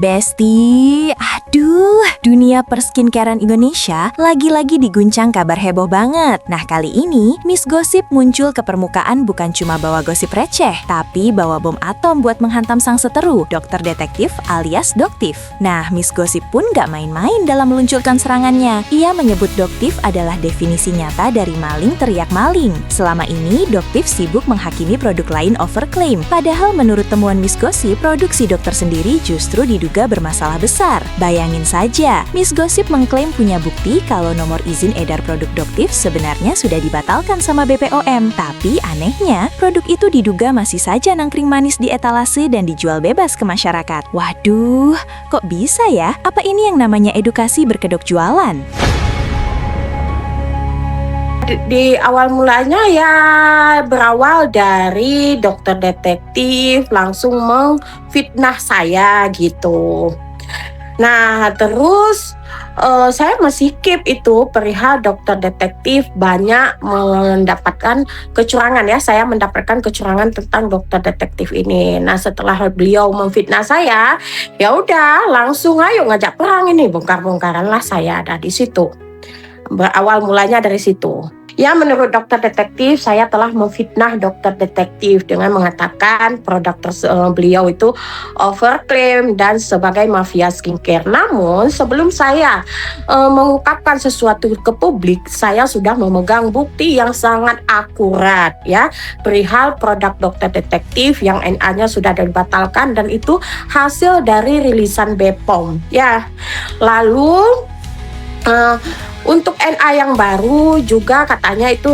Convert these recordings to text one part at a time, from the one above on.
Besti, aduh, dunia perskincarean Indonesia lagi-lagi diguncang kabar heboh banget. Nah, kali ini Miss Gosip muncul ke permukaan bukan cuma bawa gosip receh, tapi bawa bom atom buat menghantam sang seteru, dokter detektif alias Doktif. Nah, Miss Gosip pun gak main-main dalam meluncurkan serangannya. Ia menyebut Doktif adalah definisi nyata dari maling teriak maling. Selama ini, Doktif sibuk menghakimi produk lain overclaim. Padahal menurut temuan Miss Gosip, produksi dokter sendiri justru diduga bermasalah besar. Bayangin saja, Miss Gosip mengklaim punya bukti kalau nomor izin edar produk Doktif sebenarnya sudah dibatalkan sama BPOM. Tapi anehnya, produk itu diduga masih saja nangkring manis di etalase dan dijual bebas ke masyarakat. Waduh, kok bisa ya? Apa ini yang namanya edukasi berkedok jualan? Di awal mulanya ya berawal dari dokter detektif langsung memfitnah saya gitu. Nah terus saya masih keep itu perihal dokter detektif banyak mendapatkan kecurangan ya. Saya mendapatkan kecurangan tentang dokter detektif ini. Nah setelah beliau memfitnah saya, ya udah langsung ayo ngajak perang ini, bongkar-bongkaran lah saya ada di situ. Berawal mulanya dari situ. Ya, menurut dokter detektif, saya telah memfitnah dokter detektif dengan mengatakan produk beliau itu overclaim dan sebagai mafia skincare. Namun, sebelum saya mengungkapkan sesuatu ke publik, saya sudah memegang bukti yang sangat akurat ya perihal produk dokter detektif yang NA-nya sudah dibatalkan dan itu hasil dari rilisan BPOM. Ya, lalu untuk NA yang baru juga katanya itu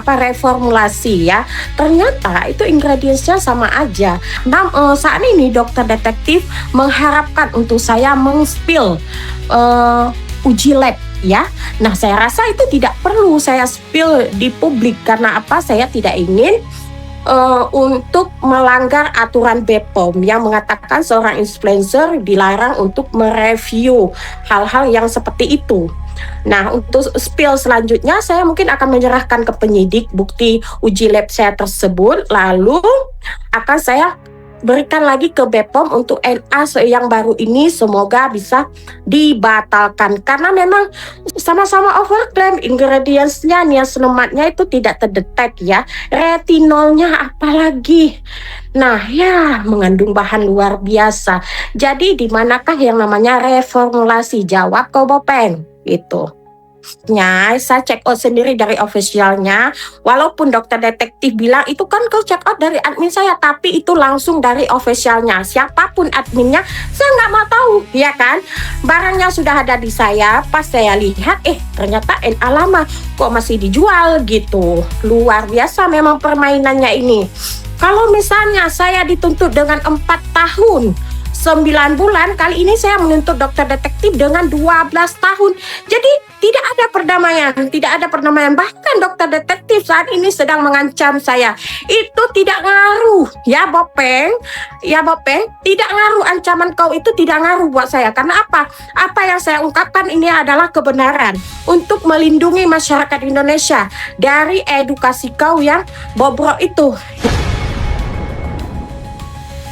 reformulasi ya. Ternyata itu ingredientsnya sama aja. Nah, saat ini dokter detektif mengharapkan untuk saya meng-spill uji lab ya. Nah, saya rasa itu tidak perlu saya spill di publik karena apa? Saya tidak ingin untuk melanggar aturan BPOM yang mengatakan seorang influencer dilarang untuk mereview hal-hal yang seperti itu. Nah, untuk spill selanjutnya saya mungkin akan menyerahkan ke penyidik bukti uji lab saya tersebut, lalu akan saya berikan lagi ke BPOM untuk NA yang baru ini semoga bisa dibatalkan karena memang sama-sama overclaim ingredientsnya, niacinamide-nya itu tidak terdetek ya, retinolnya apalagi. Nah ya mengandung bahan luar biasa. Jadi di manakah yang namanya reformulasi? Jawab kau Bopeng itu. Saya check out sendiri dari officialnya. Walaupun dokter detektif bilang itu kan kau check out dari admin saya, tapi itu langsung dari officialnya. Siapapun adminnya, saya nggak mau tahu, ya kan? Barangnya sudah ada di saya. Pas saya lihat, ternyata NA lama kok masih dijual gitu. Luar biasa memang permainannya ini. Kalau misalnya saya dituntut dengan 4 tahun 9 bulan, kali ini saya menuntut dokter detektif dengan 12 tahun. Jadi tidak ada perdamaian. Bahkan dokter detektif saat ini sedang mengancam saya. Itu tidak ngaruh ya Bopeng. Ya Bopeng, tidak ngaruh, ancaman kau itu tidak ngaruh buat saya. Karena apa? Apa yang saya ungkapkan ini adalah kebenaran untuk melindungi masyarakat Indonesia dari edukasi kau yang bobrok itu.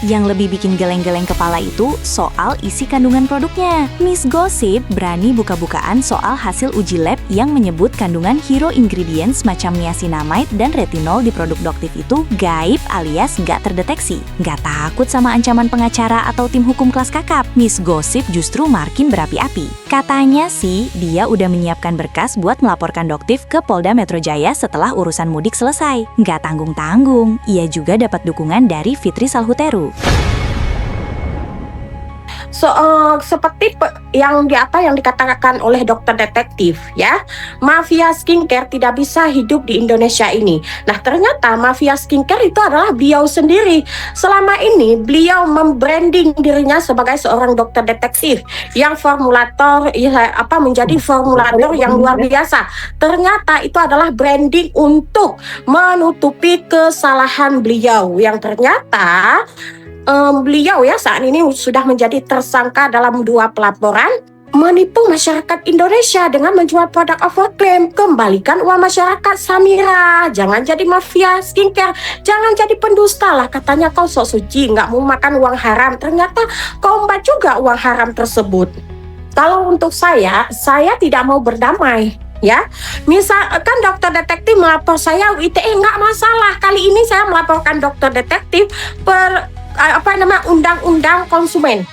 Yang lebih bikin geleng-geleng kepala itu soal isi kandungan produknya. Miss Gosip berani buka-bukaan soal hasil uji lab yang menyebut kandungan hero ingredients macam niacinamide dan retinol di produk Doktif itu gaib alias nggak terdeteksi. Nggak takut sama ancaman pengacara atau tim hukum kelas kakap, Miss Gosip justru makin berapi-api. Katanya sih dia udah menyiapkan berkas buat melaporkan Doktif ke Polda Metro Jaya setelah urusan mudik selesai. Nggak tanggung-tanggung, ia juga dapat dukungan dari Fitri Salhuteru. Seperti yang dikatakan oleh dokter detektif ya, mafia skincare tidak bisa hidup di Indonesia ini. Nah ternyata mafia skincare itu adalah beliau sendiri. Selama ini beliau membranding dirinya sebagai seorang dokter detektif yang formulator, menjadi formulator yang luar biasa. Ternyata itu adalah branding untuk menutupi kesalahan beliau yang ternyata beliau ya saat ini sudah menjadi tersangka dalam 2 pelaporan menipu masyarakat Indonesia dengan menjual produk overclaim. Kembalikan uang masyarakat, Samira. Jangan jadi mafia skincare, jangan jadi pendusta lah. Katanya kau sok suci, nggak mau makan uang haram, ternyata kau umbat juga uang haram tersebut. Kalau untuk saya tidak mau berdamai. Ya, misalkan dokter detektif melapor saya ITE, nggak masalah. Kali ini saya melaporkan dokter detektif undang-undang konsumen.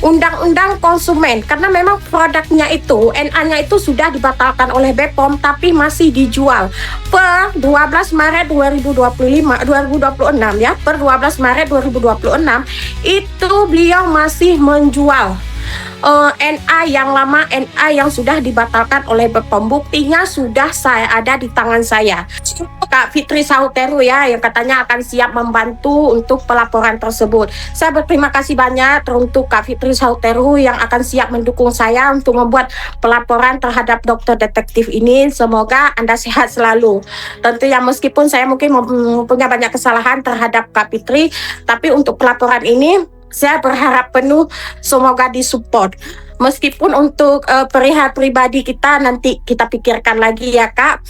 Undang-undang konsumen, karena memang produknya itu NA-nya itu sudah dibatalkan oleh BPOM tapi masih dijual per 12 Maret 2026 ya, per 12 Maret 2026 itu beliau masih menjual NA yang lama, NA yang sudah dibatalkan oleh BPOM. Buktinya sudah ada di tangan saya. Kak Fitri Sauteru ya, yang katanya akan siap membantu untuk pelaporan tersebut. Saya berterima kasih banyak untuk Kak Fitri Sauteru yang akan siap mendukung saya untuk membuat pelaporan terhadap dokter detektif ini. Semoga Anda sehat selalu. Tentu ya, meskipun saya mungkin punya banyak kesalahan terhadap Kak Fitri, tapi untuk pelaporan ini saya berharap penuh semoga disupport. Meskipun untuk perihal pribadi kita nanti kita pikirkan lagi ya Kak,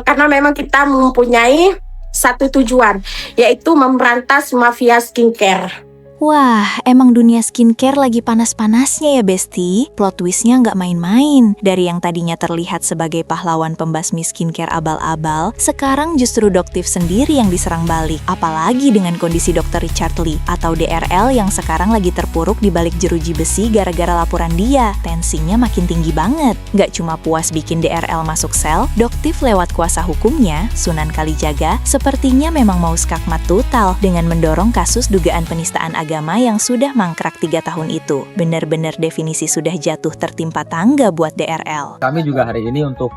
karena memang kita mempunyai satu tujuan, yaitu memberantas mafia skincare. Wah, emang dunia skincare lagi panas-panasnya ya Besti. Plot twistnya nggak main-main. Dari yang tadinya terlihat sebagai pahlawan pembasmi skincare abal-abal, sekarang justru Doktif sendiri yang diserang balik. Apalagi dengan kondisi Dr. Richard Lee atau DRL yang sekarang lagi terpuruk di balik jeruji besi gara-gara laporan dia. Tensinya makin tinggi banget. Nggak cuma puas bikin DRL masuk sel, Doktif lewat kuasa hukumnya, Sunan Kalijaga, sepertinya memang mau skakmat total dengan mendorong kasus dugaan penistaan agama yang sudah mangkrak 3 tahun itu. Benar-benar definisi sudah jatuh tertimpa tangga buat DRL. Kami juga hari ini untuk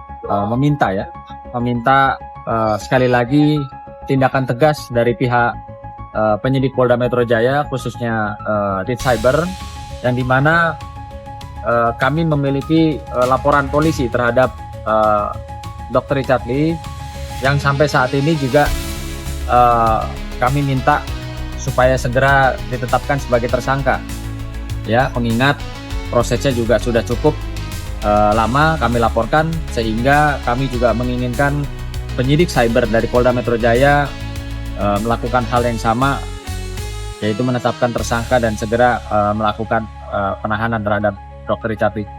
meminta sekali lagi tindakan tegas dari pihak penyidik Polda Metro Jaya, khususnya Dit Cyber, yang dimana kami memiliki laporan polisi terhadap Dr. Richard Lee yang sampai saat ini juga kami minta supaya segera ditetapkan sebagai tersangka. Ya, mengingat prosesnya juga sudah cukup lama kami laporkan, sehingga kami juga menginginkan penyidik cyber dari Polda Metro Jaya melakukan hal yang sama, yaitu menetapkan tersangka dan segera melakukan penahanan terhadap Dr. Richard Lee.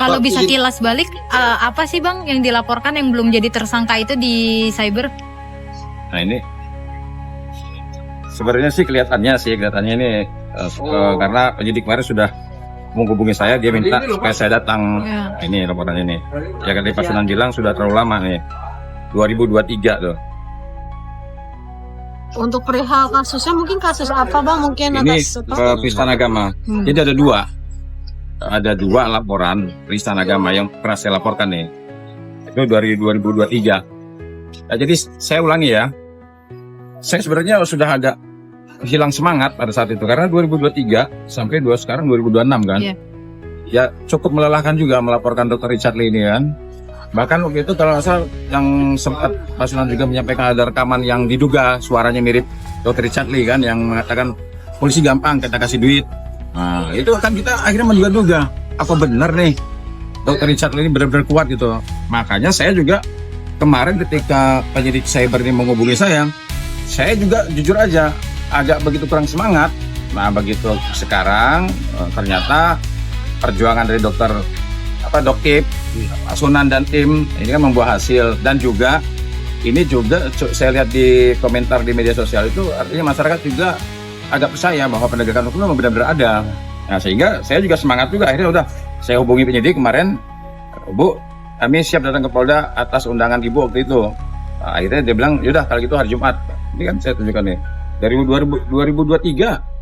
Kalau bisa kilas balik, apa sih Bang yang dilaporkan yang belum jadi tersangka itu di cyber? Nah ini sebenarnya sih kelihatannya ini karena penyidik kemarin sudah menghubungi saya, dia minta supaya saya datang. Ini laporan ini. Ya kan Pak Sunan bilang sudah terlalu lama nih. 2023 tuh. Untuk perihal kasusnya mungkin kasus apa Bang? Mungkin ini atas penistaan agama. Jadi ada dua laporan penistaan agama yang pernah saya laporkan nih. Itu dari 2023. Nah, jadi saya ulangi ya. Saya sebenarnya sudah agak hilang semangat pada saat itu karena 2023 sampai sekarang 2026 kan. Ya cukup melelahkan juga melaporkan Dr. Richard Lee ini kan. Bahkan waktu itu kalau nggak salah yang sempat Pak Sunan juga menyampaikan ada rekaman yang diduga suaranya mirip Dr. Richard Lee kan, yang mengatakan polisi gampang kita kasih duit. Nah itu kan kita akhirnya menduga-duga apa benar nih Dr. Richard Lee ini benar-benar kuat gitu. Makanya saya juga kemarin ketika penyidik cyber ini menghubungi saya juga jujur aja agak begitu kurang semangat. Nah begitu sekarang ternyata perjuangan dari Doktif, Sunan dan tim ini kan membuah hasil, dan juga ini juga saya lihat di komentar di media sosial itu artinya masyarakat juga agak percaya bahwa penegakan hukum memang benar-benar ada. Nah sehingga saya juga semangat juga, akhirnya udah saya hubungi penyidik kemarin, Bu kami siap datang ke Polda atas undangan Ibu waktu itu. Nah, akhirnya dia bilang yaudah kalau gitu hari Jumat. Ini kan saya tunjukkan nih dari 2023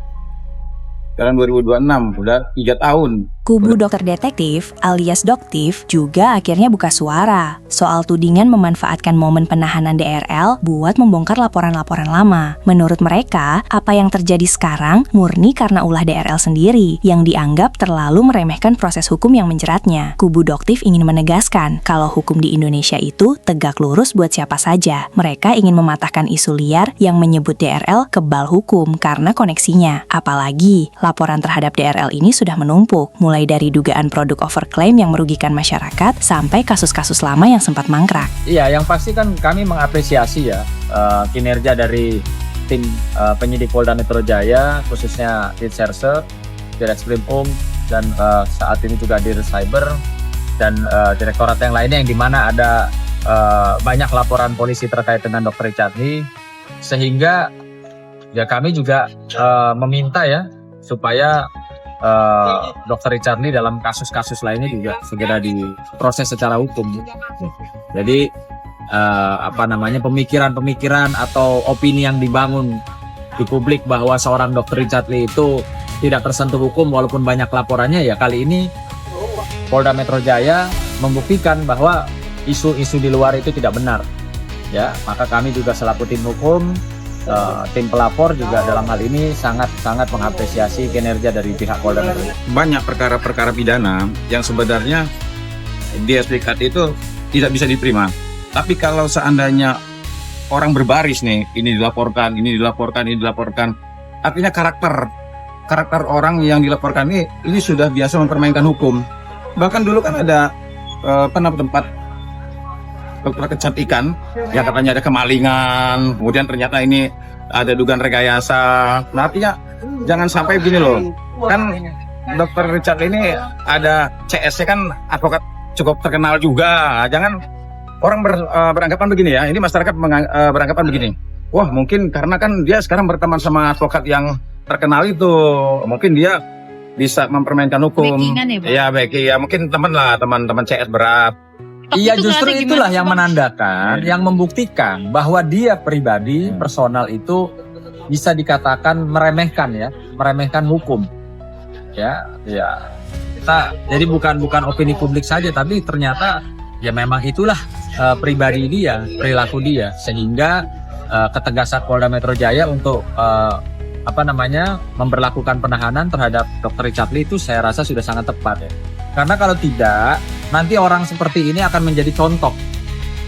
sekarang 2026 udah 3 tahun. Kubu dokter detektif alias Doktif juga akhirnya buka suara soal tudingan memanfaatkan momen penahanan DRL buat membongkar laporan-laporan lama. Menurut mereka, apa yang terjadi sekarang murni karena ulah DRL sendiri yang dianggap terlalu meremehkan proses hukum yang menjeratnya. Kubu Doktif ingin menegaskan kalau hukum di Indonesia itu tegak lurus buat siapa saja. Mereka ingin mematahkan isu liar yang menyebut DRL kebal hukum karena koneksinya. Apalagi laporan terhadap DRL ini sudah menumpuk, mulai mulai dari dugaan produk overclaim yang merugikan masyarakat sampai kasus-kasus lama yang sempat mangkrak. Iya, yang pasti kan kami mengapresiasi ya kinerja dari tim penyidik Polda Metro Jaya, khususnya Ditserse, Direskrim dan saat ini juga Cyber dan direktorat yang lainnya yang dimana ada banyak laporan polisi terkait dengan Dr. Richard Lee, sehingga ya kami juga meminta ya supaya Dr. Richard Lee dalam kasus-kasus lainnya juga segera diproses secara hukum. Jadi pemikiran-pemikiran atau opini yang dibangun di publik bahwa seorang Dr. Richard Lee itu tidak tersentuh hukum walaupun banyak laporannya, ya kali ini Polda Metro Jaya membuktikan bahwa isu-isu di luar itu tidak benar. Ya, maka kami juga selaku tim hukum, tim pelapor juga dalam hal ini sangat mengapresiasi kinerja dari pihak Polda Metro Jaya. Banyak perkara-perkara pidana yang sebenarnya di SPK itu tidak bisa diterima. Tapi kalau seandainya orang berbaris nih, ini dilaporkan, artinya karakter orang yang dilaporkan ini sudah biasa mempermainkan hukum. Bahkan dulu kan ada tempat kecantikan yang katanya ada kemalingan, kemudian ternyata ini ada dugaan rekayasa. Nah, artinya jangan sampai begini loh, kan Dr. Richard ini ada CS-nya kan advokat cukup terkenal juga. Jangan orang beranggapan begini ya, ini masyarakat beranggapan begini, wah mungkin karena kan dia sekarang berteman sama advokat yang terkenal itu, mungkin dia bisa mempermainkan hukum. Backingan ya, Bang? Ya backing, ya mungkin teman-teman CS berat. Iya, justru gimana itulah sih, yang Bang? menandakan, yang membuktikan bahwa dia pribadi, personal itu bisa dikatakan meremehkan hukum. Ya. Jadi bukan opini publik saja, tapi ternyata ya memang itulah pribadi dia, perilaku dia, sehingga ketegasan Polda Metro Jaya untuk memberlakukan penahanan terhadap Dr. Richard Lee itu saya rasa sudah sangat tepat ya. Karena kalau tidak, nanti orang seperti ini akan menjadi contoh.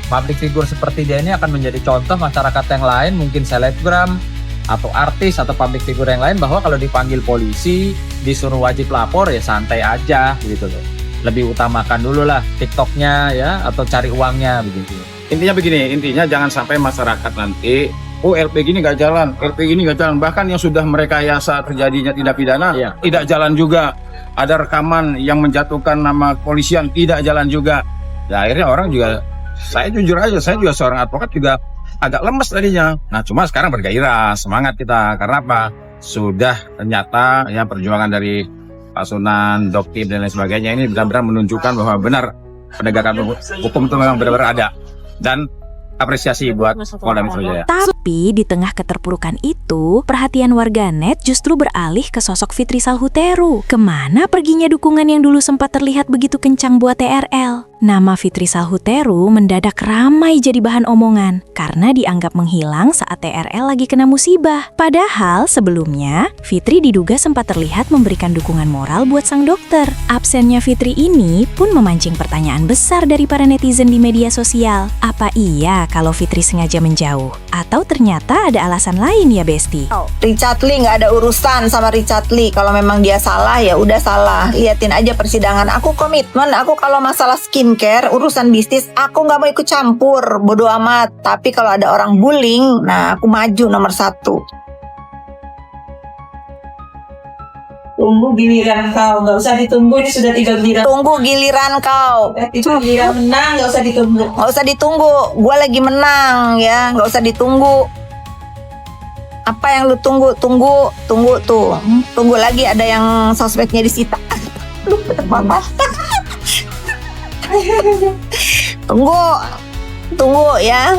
Public figure seperti dia ini akan menjadi contoh masyarakat yang lain, mungkin selebgram atau artis atau public figure yang lain, bahwa kalau dipanggil polisi, disuruh wajib lapor ya santai aja gitu loh. Lebih utamakan dulu lah TikToknya ya, atau cari uangnya begitu. Intinya jangan sampai masyarakat nanti, oh LPG ini nggak jalan, bahkan yang sudah merekayasa terjadinya tindak pidana tidak jalan juga. Ada rekaman yang menjatuhkan nama kepolisian tidak jalan juga. Ya akhirnya orang juga, saya jujur aja, saya juga seorang advokat juga agak lemes tadinya. Nah cuma sekarang bergairah, semangat kita, karena apa? Sudah ternyata ya perjuangan dari Pak Sunan, Doktim dan lain sebagainya ini benar-benar menunjukkan bahwa benar penegakan hukum itu memang benar-benar ada. Dan apresiasi buat Polda Metro Jaya. Tapi di tengah keterpurukan itu, perhatian warganet justru beralih ke sosok Fitri Salhuteru. Kemana perginya dukungan yang dulu sempat terlihat begitu kencang buat TRL? Nama Fitri Salhuteru mendadak ramai jadi bahan omongan karena dianggap menghilang saat TRL lagi kena musibah. Padahal sebelumnya, Fitri diduga sempat terlihat memberikan dukungan moral buat sang dokter. Absennya Fitri ini pun memancing pertanyaan besar dari para netizen di media sosial. Apa iya kalau Fitri sengaja menjauh? Atau ternyata ada alasan lain ya, Besti? Richard Lee nggak ada urusan sama Richard Lee. Kalau memang dia salah ya udah salah. Liatin aja persidangan. Aku komitmen. Aku kalau masalah skincare, urusan bisnis, aku nggak mau ikut campur. Bodoh amat. Tapi kalau ada orang bullying, nah aku maju nomor 1. Tunggu giliran kau, nggak usah ditunggu, ini sudah 3 giliran. Tunggu giliran kau. Itu giliran menang, nggak usah ditunggu. Nggak usah ditunggu. Gue lagi menang ya, nggak usah ditunggu. Apa yang lu tunggu? Tunggu tuh. Tunggu lagi ada yang sosmednya disita. Lu mama. Tunggu ya.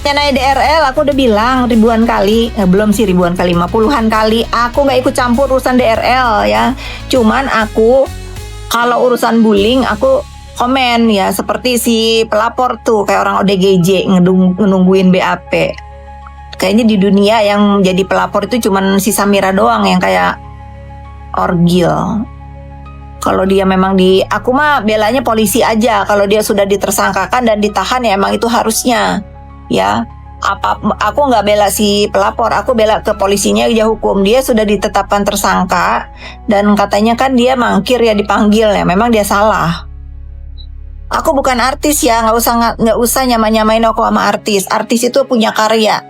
Naik DRL aku udah bilang ribuan kali, belum sih ribuan kali, 50-an kali, aku nggak ikut campur urusan DRL ya. Cuman aku kalau urusan bullying aku komen ya, seperti si pelapor tuh kayak orang ODGJ nungguin BAP. Kayaknya di dunia yang jadi pelapor itu cuman si Samira doang yang kayak orgil. Kalau dia memang aku mah belanya polisi aja. Kalau dia sudah ditersangkakan dan ditahan ya emang itu harusnya. Ya, Aku nggak bela si pelapor, aku bela ke polisinya aja hukum. Dia sudah ditetapkan tersangka dan katanya kan dia mangkir ya dipanggil ya. Memang dia salah. Aku bukan artis ya, nggak usah nyamain aku sama artis. Artis itu punya karya.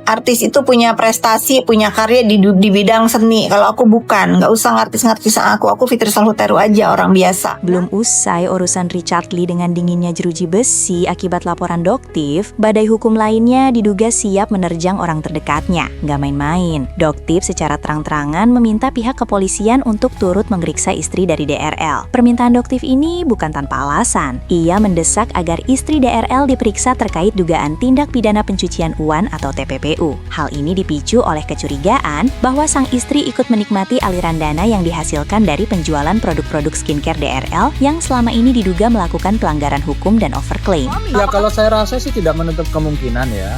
Artis itu punya prestasi, punya karya di bidang seni. Kalau aku bukan, nggak usah ngartis-ngartis aku. Aku Fitri Salhuteru aja, orang biasa. Belum usai urusan Richard Lee dengan dinginnya jeruji besi akibat laporan Doktif, badai hukum lainnya diduga siap menerjang orang terdekatnya. Nggak main-main. Doktif secara terang-terangan meminta pihak kepolisian untuk turut memeriksa istri dari DRL. Permintaan Doktif ini bukan tanpa alasan. Ia mendesak agar istri DRL diperiksa terkait dugaan tindak pidana pencucian uang atau TPPU. Hal ini dipicu oleh kecurigaan bahwa sang istri ikut menikmati aliran dana yang dihasilkan dari penjualan produk-produk skincare DRL yang selama ini diduga melakukan pelanggaran hukum dan overclaim. Ya kalau saya rasa sih tidak menutup kemungkinan ya.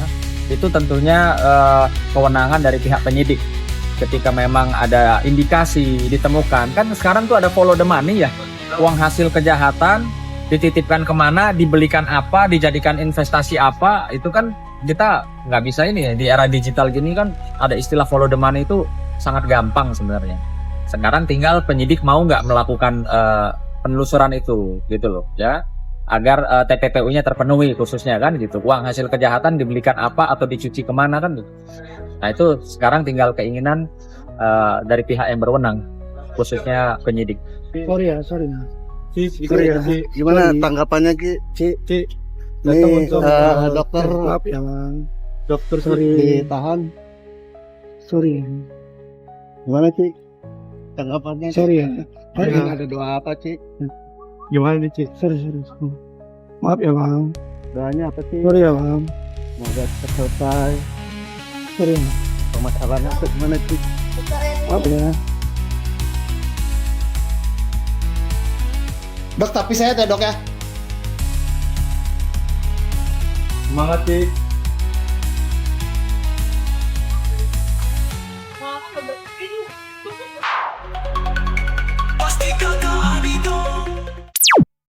Itu tentunya kewenangan dari pihak penyidik. Ketika memang ada indikasi ditemukan, kan sekarang tuh ada follow the money ya. Uang hasil kejahatan dititipkan kemana, dibelikan apa, dijadikan investasi apa, itu kan kita nggak bisa ini ya. Di era digital gini kan ada istilah follow the money itu sangat gampang sebenarnya. Sekarang tinggal penyidik mau nggak melakukan penelusuran itu gitu loh ya, agar TPPU-nya terpenuhi khususnya kan gitu. Uang hasil kejahatan dibelikan apa atau dicuci kemana kan gitu. Nah itu sekarang tinggal keinginan dari pihak yang berwenang khususnya penyidik. Sorry ya. Gimana tanggapannya Ki? Ini dokter, maaf ya Bang. Dokter ditahan. Sorry. Gimana Ci? Tanggapannya? Sorry ya. Ada doa apa Ci? Gimana nih Ci? Sorry. Maaf ya Bang. Doanya apa Ci? Sorry ya Bang. Semoga selesai. Sorry ya. Permasalahannya gimana Ci? Maaf ya. Dok, tapi saya dok ya. Semangat Ci.